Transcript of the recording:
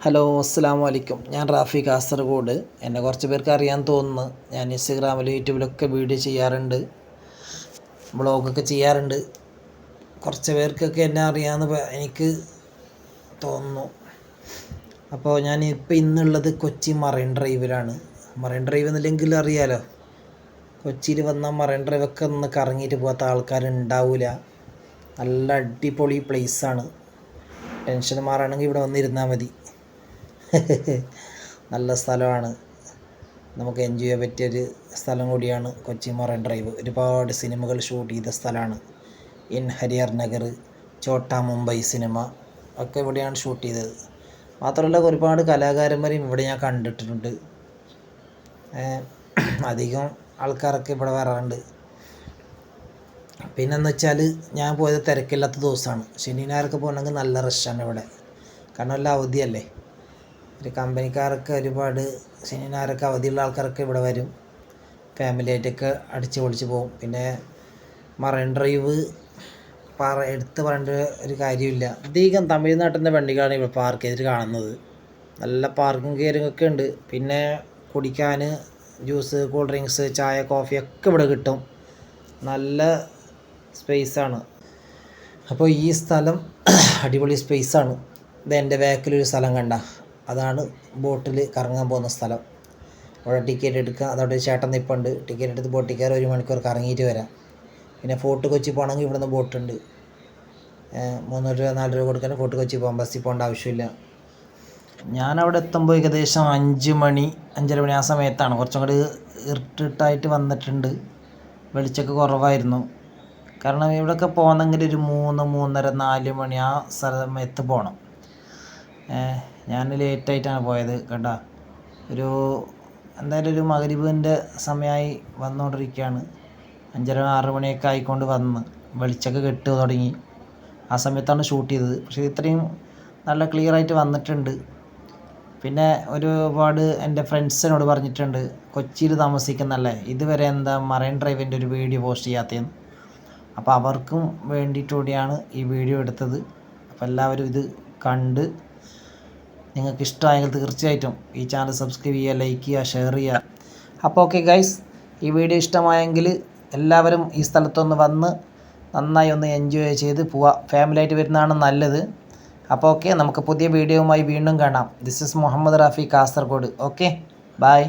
Hello അസ്സാം വലൈക്കും. ഞാൻ റാഫി കാസർഗോഡ്. എന്നെ കുറച്ച് പേർക്ക് അറിയാൻ തോന്നുന്നു. ഞാൻ ഇൻസ്റ്റഗ്രാമിലും യൂട്യൂബിലൊക്കെ വീഡിയോ ചെയ്യാറുണ്ട്, വ്ളോഗൊക്കെ ചെയ്യാറുണ്ട്. കുറച്ച് പേർക്കൊക്കെ എന്നെ അറിയാമെന്ന് എനിക്ക് തോന്നുന്നു. അപ്പോൾ ഞാൻ ഇന്നുള്ളത് കൊച്ചി മറൈൻ ഡ്രൈവിലാണ്. മറൈൻ ഡ്രൈവ് എന്നില്ലെങ്കിൽ അറിയാലോ, കൊച്ചിയിൽ വന്ന മറൈൻ ഡ്രൈവൊക്കെ ഒന്ന് കറങ്ങിയിട്ട് പോകാത്ത ആൾക്കാരുണ്ടാവില്ല. നല്ല അടിപൊളി പ്ലേസാണ്. ടെൻഷൻ മാറണമെങ്കിൽ ഇവിടെ വന്നിരുന്നാൽ മതി. നല്ല സ്ഥലമാണ്, നമുക്ക് എൻജോയ് ചെയ്യാൻ പറ്റിയൊരു സ്ഥലം കൂടിയാണ് കൊച്ചി മറൈൻ ഡ്രൈവ്. ഒരുപാട് സിനിമകൾ ഷൂട്ട് ചെയ്ത സ്ഥലമാണ്. ഇൻ ഹരിഹർ നഗർ, ചോട്ടാ മുംബൈ സിനിമ ഒക്കെ ഇവിടെയാണ് ഷൂട്ട് ചെയ്തത്. മാത്രമല്ല ഒരുപാട് കലാകാരന്മാരെയും ഇവിടെ ഞാൻ കണ്ടിട്ടുണ്ട്. അധികം ആൾക്കാരൊക്കെ ഇവിടെ വരാറുണ്ട്. പിന്നെന്ന് വെച്ചാൽ ഞാൻ പോയത് തിരക്കില്ലാത്ത ദിവസമാണ്. ശനി ഞായറൊക്കെ പോകണമെങ്കിൽ നല്ല റഷാണ് ഇവിടെ, കാരണം എല്ലാം അവധിയല്ലേ. ഒരു കമ്പനിക്കാരൊക്കെ ഒരുപാട് ശനി ഞായറൊക്കെ അവധിയുള്ള ആൾക്കാരൊക്കെ ഇവിടെ വരും. ഫാമിലി ആയിട്ടൊക്കെ അടിച്ച് പൊളിച്ച് പോകും. പിന്നെ മറൈൻ ഡ്രൈവ് എടുത്ത് പറയേണ്ട ഒരു കാര്യമില്ല. അധികം തമിഴ്നാട്ടിൽ നിന്ന് വണ്ടികളാണ് ഇവിടെ പാർക്ക് ചെയ്തിട്ട് കാണുന്നത്. നല്ല പാർക്കിംഗ് കാര്യങ്ങളൊക്കെ ഉണ്ട്. പിന്നെ കുടിക്കാൻ ജ്യൂസ്, കൂൾ ഡ്രിങ്ക്സ്, ചായ, കോഫി ഒക്കെ ഇവിടെ കിട്ടും. നല്ല സ്പേസാണ്. അപ്പോൾ ഈ സ്ഥലം അടിപൊളി സ്പേസാണ്. ഇത് എൻ്റെ ബാക്കിലൊരു സ്ഥലം കണ്ട, അതാണ് ബോട്ടിൽ കറങ്ങാൻ പോകുന്ന സ്ഥലം. അവിടെ ടിക്കറ്റ് എടുക്കുക. അതവിടെ ചേട്ടൻ നിൽപ്പുണ്ട്. ടിക്കറ്റ് എടുത്ത് ബോട്ടിൽ കയറി 1 മണിക്കൂർ കറങ്ങിയിട്ട് വരാം. പിന്നെ ഫോർട്ട് കൊച്ചി പോകണമെങ്കിൽ ഇവിടുന്ന് ബോട്ടുണ്ട്. 3 രൂപ 4 രൂപ കൊടുക്കാൻ ഫോർട്ട് കൊച്ചി പോകാം. ബസ്സിൽ പോകേണ്ട ആവശ്യമില്ല. ഞാനവിടെ എത്തുമ്പോൾ ഏകദേശം 5 മണി 5:30 മണി ആ സമയത്താണ്. കുറച്ചും കൂടി ഇരുട്ടായിട്ട് വന്നിട്ടുണ്ട്. വെളിച്ചമൊക്കെ കുറവായിരുന്നു. കാരണം ഇവിടെയൊക്കെ പോകുന്നെങ്കിൽ ഒരു 3, 3:30, 4 മണി ആ സമയത്ത് പോകണം. ഞാൻ ലേറ്റായിട്ടാണ് പോയത് കേട്ടോ. എന്തായാലും ഒരു മഗ്‌രിബിൻ്റെ സമയമായി വന്നുകൊണ്ടിരിക്കുകയാണ്. 5:30, 6 മണിയൊക്കെ ആയിക്കൊണ്ട് വന്ന് വെളിച്ചമൊക്കെ കെട്ട് തുടങ്ങി. ആ സമയത്താണ് ഷൂട്ട് ചെയ്തത്. പക്ഷേ ഇത്രയും നല്ല ക്ലിയറായിട്ട് വന്നിട്ടുണ്ട്. പിന്നെ ഒരുപാട് എൻ്റെ ഫ്രണ്ട്സിനോട് പറഞ്ഞിട്ടുണ്ട്, കൊച്ചിയിൽ താമസിക്കുന്നല്ലേ, ഇതുവരെ എന്താ മറൈൻ ഡ്രൈവിൻ്റെ ഒരു വീഡിയോ പോസ്റ്റ് ചെയ്യാത്തതെന്ന്. അപ്പോൾ അവർക്കും വേണ്ടിയിട്ട് കൂടിയാണ് ഈ വീഡിയോ എടുത്തത്. അപ്പോൾ എല്ലാവരും ഇത് കണ്ട് നിങ്ങൾക്ക് ഇഷ്ടമായെങ്കിൽ തീർച്ചയായിട്ടും ഈ ചാനൽ സബ്സ്ക്രൈബ് ചെയ്യുക, ലൈക്ക് ചെയ്യുക, ഷെയർ ചെയ്യുക. അപ്പോൾ ഓക്കെ ഗൈസ്, ഈ വീഡിയോ ഇഷ്ടമായെങ്കിൽ എല്ലാവരും ഈ സ്ഥലത്തൊന്ന് വന്ന് നന്നായി ഒന്ന് എൻജോയ് ചെയ്ത് പോവുക. ഫാമിലിയായിട്ട് വരുന്നതാണ് നല്ലത്. അപ്പോൾ ഓക്കെ, നമുക്ക് പുതിയ വീഡിയോയുമായി വീണ്ടും കാണാം. This is Muhammad Rafi Kasaragod. Okay, by.